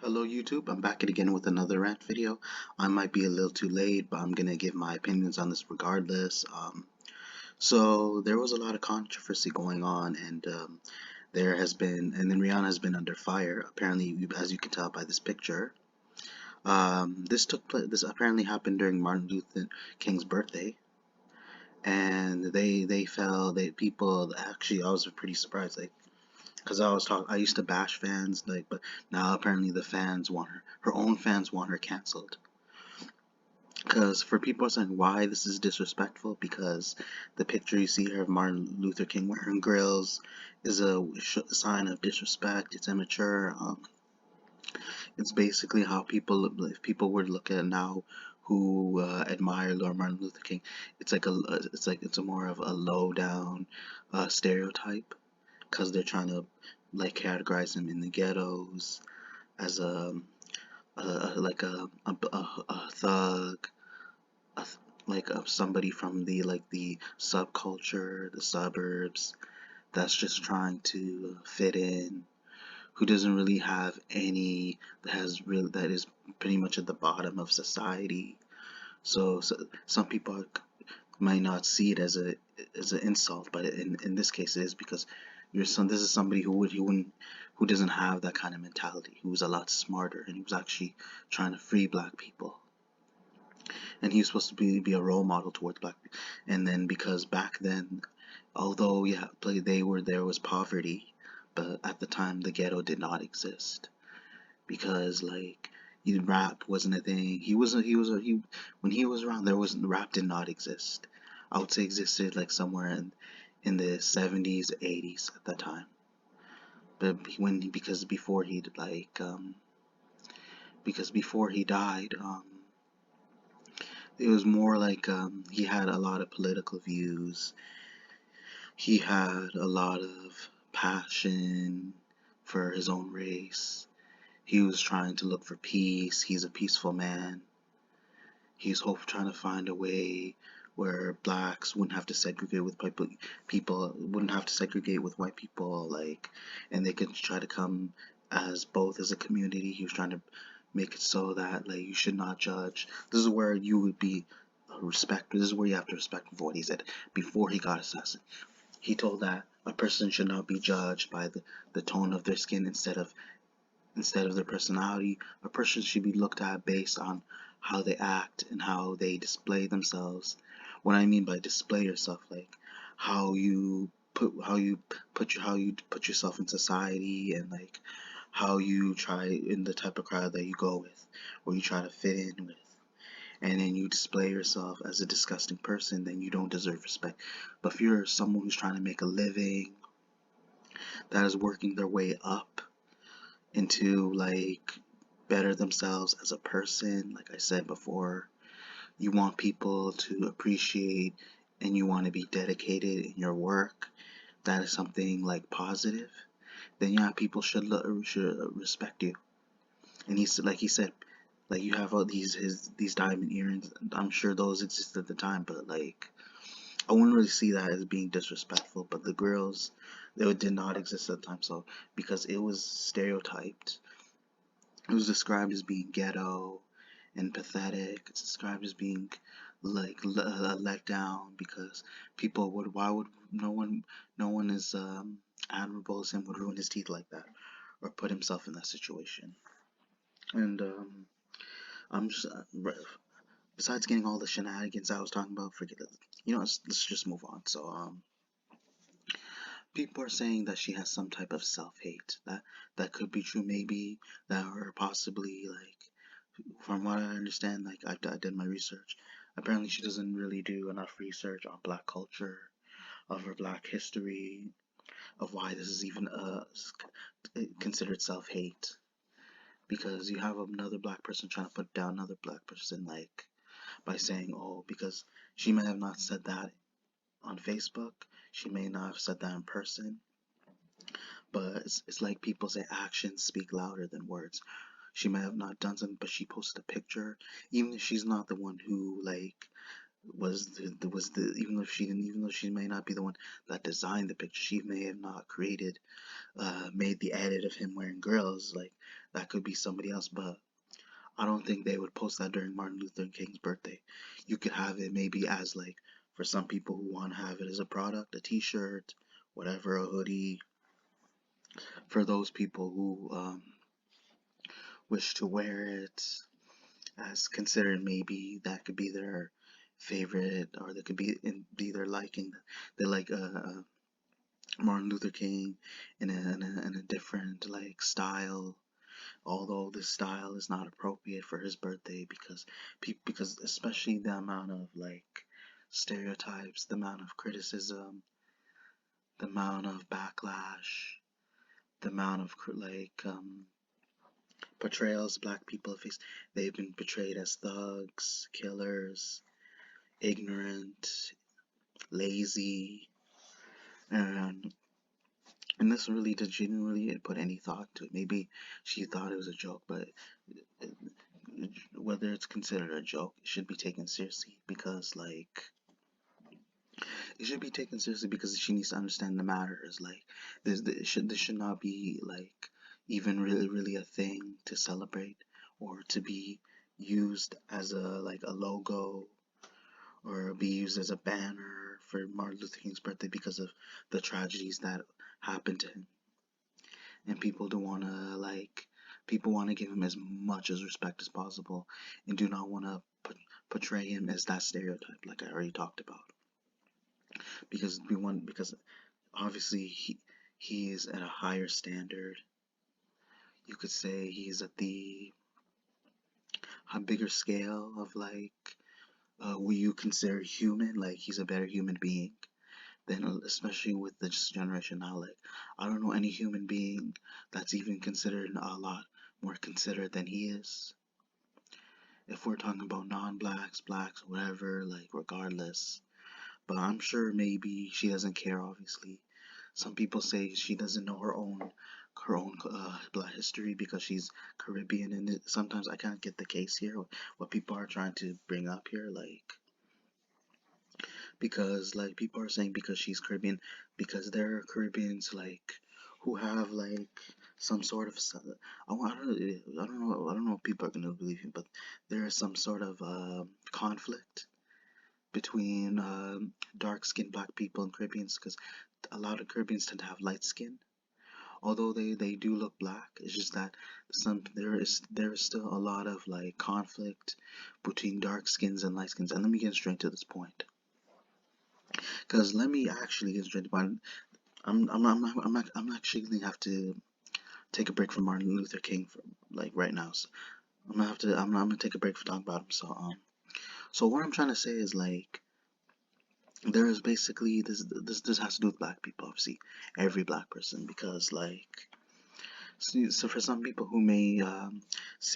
Hello YouTube, I'm back again with another rant video. I might be a little too late, but I'm gonna give my opinions on this regardless. So there was a lot of controversy going on, and then Rihanna has been under fire. Apparently, as you can tell by this picture. This apparently happened during Martin Luther King's birthday, and they people actually I was pretty surprised, like, because I used to bash fans, like, but now apparently the fans want her own fans want her canceled. Because for people saying why this is disrespectful, because the picture you see here of Martin Luther King wearing grills is a sign of disrespect. It's immature. It's basically how if people were to look at it now who admire Lord Martin Luther King, it's a more of a low down stereotype, because they're trying to like categorize him in the ghettos as a thug, a, somebody from the subculture, the suburbs, that's just trying to fit in, who doesn't really have any, that is pretty much at the bottom of society. So some people might not see it as an insult, but in this case it is, because this is somebody who doesn't have that kind of mentality, who was a lot smarter, and he was actually trying to free black people, and he was supposed to be a role model towards black people. And then because back then, although yeah, there was poverty, but at the time the ghetto did not exist, because like rap wasn't a thing. He when he was around, there was rap did not exist. I would say existed like somewhere in the 70s, 80s at that time. But because before he died, it was more like he had a lot of political views. He had a lot of passion for his own race. He was trying to look for peace. He's a peaceful man. He's trying to find a way where blacks wouldn't have to segregate with people wouldn't have to segregate with white people, like, and they could try to come as both as a community. He was trying to make it so that like you should not judge. This is where you would be respect. This is where you have to respect for what he said before he got assassinated. He told that a person should not be judged by the tone of their skin instead of their personality. A person should be looked at based on how they act and how they display themselves. What I mean by display yourself, like how you put yourself in society, and like how you try in the type of crowd that you go with, or you try to fit in with, and then you display yourself as a disgusting person, then you don't deserve respect. But if you're someone who's trying to make a living, that is working their way up into like better themselves as a person, like I said before, you want people to appreciate, and you want to be dedicated in your work, that is something like positive, then yeah, people should respect you. And he said, like, you have all these diamond earrings. I'm sure those existed at the time, but like I wouldn't really see that as being disrespectful. But the grills, they did not exist at the time, so because it was stereotyped, it was described as being ghetto and pathetic. It's described as being like let down, because people would why would no one is admirable as him would ruin his teeth like that, or put himself in that situation. And I'm just besides getting all the shenanigans I was talking about, forget it. Let's just move on. So people are saying that she has some type of self-hate. That could be true, maybe, that, or possibly, like, from what I understand, like I did my research. Apparently, she doesn't really do enough research on black culture, of her black history, of why this is even considered self-hate. Because you have another black person trying to put down another black person, like, by saying, oh, because she may have not said that on Facebook, she may not have said that in person, but it's like people say actions speak louder than words. She may have not done something, but she posted a picture, even if she's not the one who like even though she may not be the one that designed the picture, she may have not created made the edit of him wearing grills. Like that could be somebody else, but I don't think they would post that during Martin Luther King's birthday. You could have it maybe as like for some people who want to have it as a product, a T-shirt, whatever, a hoodie. For those people who wish to wear it as considered, maybe that could be their favorite, or they could be their liking. They like Martin Luther King in a different like style, although this style is not appropriate for his birthday because especially the amount of like stereotypes, the amount of criticism, the amount of backlash, the amount of portrayals black people face. They've been portrayed as thugs, killers, ignorant, lazy, and this really did she didn't really put any thought to it. Maybe she thought it was a joke, but whether it's considered a joke, it should be taken seriously because she needs to understand the matters. Like this should not be like even really a thing to celebrate or to be used as a logo or be used as a banner for Martin Luther King's birthday because of the tragedies that happened to him. And people want to give him as much as respect as possible and do not want to portray him as that stereotype like I already talked about because obviously he is at a higher standard. You could say he's at a bigger scale of what you consider human, like he's a better human being than, especially with this generation now. Like I don't know any human being that's even considered a lot more considerate than he is. If we're talking about non-blacks, blacks, whatever, like regardless. But I'm sure maybe she doesn't care, obviously. Some people say she doesn't know her own black history because she's Caribbean, and sometimes I can't get the case here. What people are trying to bring up here, because people are saying because she's Caribbean, because there are Caribbeans who have some sort of I don't know if people are gonna believe me, but there is some sort of conflict between dark skinned black people and Caribbeans because a lot of Caribbeans tend to have light skin. Although they do look black, it's just that there is still a lot of conflict between dark skins and light skins. And let me get straight to this point. Because let me actually get straight to the point. I'm actually gonna have to take a break from Martin Luther King for right now. So I'm gonna take a break for talking about him. So what I'm trying to say is there is basically this has to do with black people, obviously every black person, because so for some people who may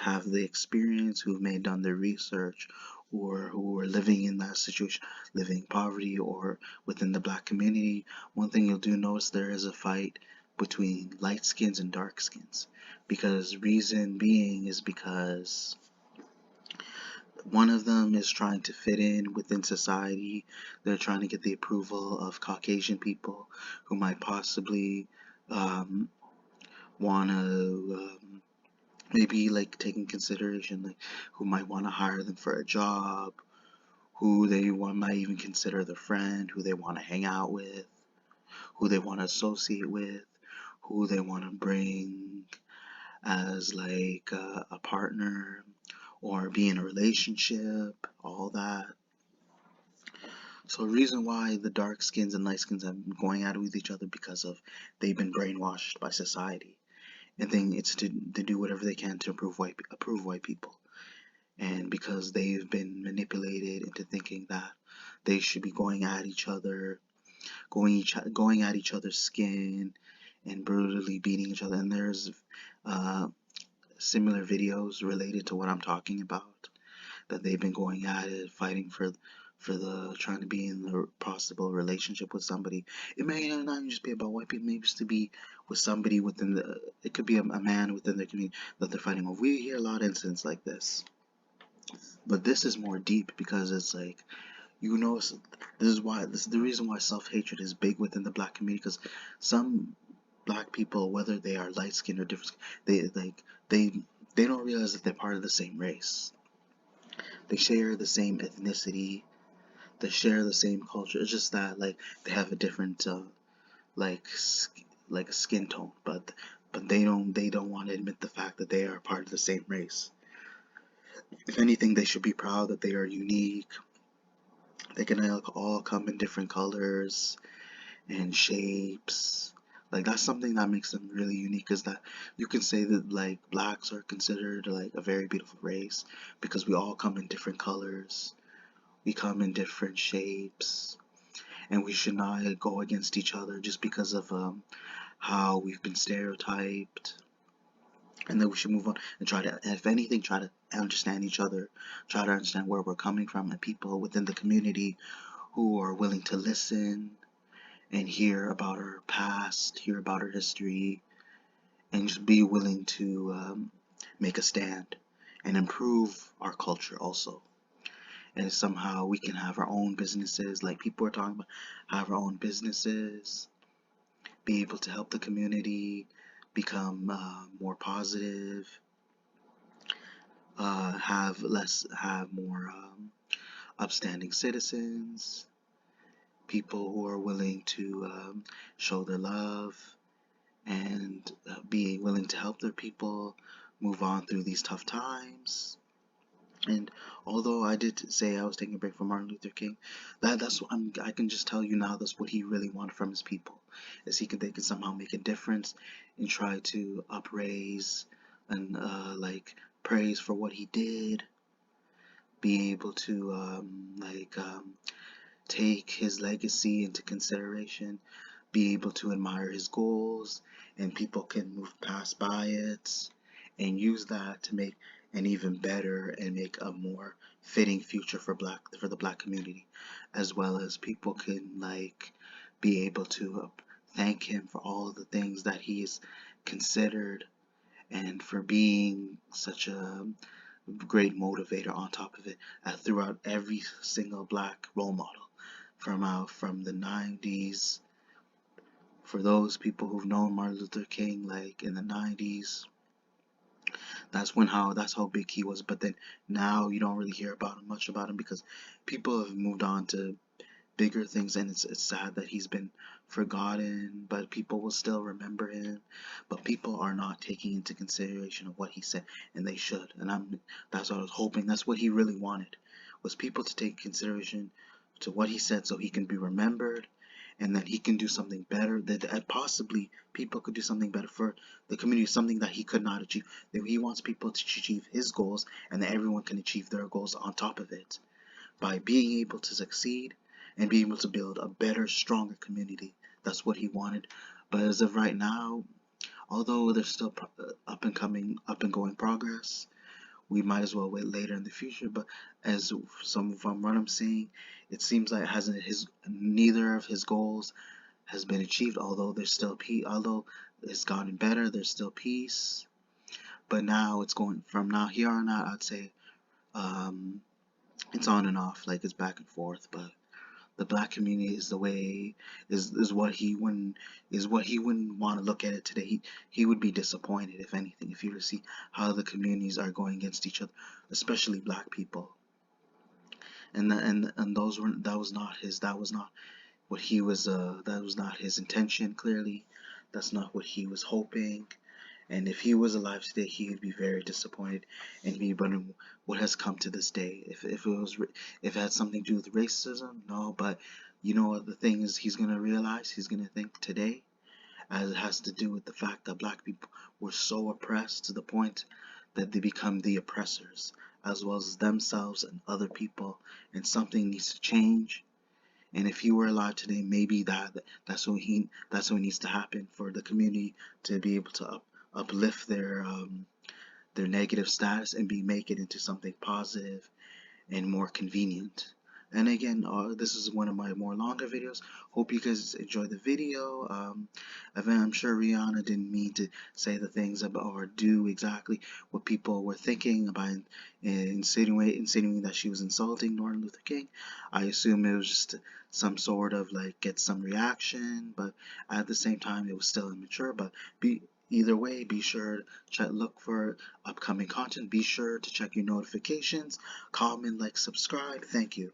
have the experience, who may have done their research, or who are living in that situation, living in poverty or within the black community, one thing you'll do notice there is a fight between light skins and dark skins. Because reason being is because one of them is trying to fit in within society. They're trying to get the approval of Caucasian people who might possibly um, want to maybe take in consideration who might want to hire them for a job, who might even consider their friend, who they want to hang out with, who they want to associate with, who they want to bring as a partner or be in a relationship, all that. So the reason why the dark skins and light skins have been going at it with each other because of they've been brainwashed by society and think it's to do whatever they can to approve white people, and because they've been manipulated into thinking that they should be going at each other, going at each other's skin and brutally beating each other. And there's uh, similar videos related to what I'm talking about, that they've been going at it, fighting for the trying to be in the possible relationship with somebody. It may not even just be about white people. Maybe just to be with somebody within the. It could be a man within the community that they're fighting over. We hear a lot of incidents like this, but this is more deep because it's You know, this is the reason why self-hatred is big within the black community, because some black people, whether they are light skinned or different, they like they don't realize that they're part of the same race. They share the same ethnicity. They share the same culture. It's just that like they have a different like like skin tone, but they don't want to admit the fact that they are part of the same race. If anything, they should be proud that they are unique. They can like all come in different colors and shapes. Like that's something that makes them really unique, is that you can say that like blacks are considered like a very beautiful race because we all come in different colors, we come in different shapes, and we should not go against each other just because of how we've been stereotyped. And then we should move on and try to, if anything, try to understand each other, try to understand where we're coming from, and people within the community who are willing to listen and hear about our past, hear about our history, and just be willing to make a stand and improve our culture also. And somehow we can have our own businesses, like people are talking about, have our own businesses, be able to help the community become more positive, have more upstanding citizens, people who are willing to show their love and be willing to help their people move on through these tough times. And although I did say I was taking a break from Martin Luther King, I can just tell you now that's what he really wanted from his people, is they could somehow make a difference and try to upraise and like praise for what he did, be able to take his legacy into consideration, be able to admire his goals, and people can move past by it and use that to make an even better and make a more fitting future for the black community, as well as people can like be able to thank him for all of the things that he's considered and for being such a great motivator on top of it, throughout every single black role model from the 90s. For those people who've known Martin Luther King like in the 90s, that's how big he was. But then now you don't really hear about him much about him because people have moved on to bigger things, and it's sad that he's been forgotten, but people will still remember him. But people are not taking into consideration of what he said, and they should. And that's what I was hoping. That's what he really wanted, was people to take consideration to what he said, so he can be remembered, and that he can do something better. That possibly people could do something better for the community, something that he could not achieve. That he wants people to achieve his goals, and that everyone can achieve their goals on top of it by being able to succeed and being able to build a better, stronger community. That's what he wanted. But as of right now, although there's still up and going progress, we might as well wait later in the future. But as from what I'm seeing, it seems like hasn't his neither of his goals has been achieved. Although there's still peace, although it's gotten better, there's still peace. But now it's going from now here on out. I'd say um, it's on and off, like it's back and forth. But the black community is the way is what he wouldn't want to look at it today. He would be disappointed, if anything, if he were to see how the communities are going against each other, especially black people. And those were that was not what he was that was not his intention. Clearly, that's not what he was hoping. And if he was alive today, he would be very disappointed and be wondering what has come to this day. If it had something to do with racism, no. But you know what the thing is, he's gonna realize, he's gonna think today, as it has to do with the fact that black people were so oppressed to the point that they become the oppressors, as well as themselves and other people, and something needs to change. And if he were alive today, maybe that's what needs to happen for the community to be able to uplift their negative status and make it into something positive and more convenient. And again, this is one of my more longer videos. Hope you guys enjoy the video. I'm sure Rihanna didn't mean to say the things about or do exactly what people were thinking about, insinuating that she was insulting Martin Luther King. I assume it was just some sort of like get some reaction, but at the same time it was still immature. But either way, be sure to look for upcoming content. Be sure to check your notifications, comment, like, subscribe. Thank you.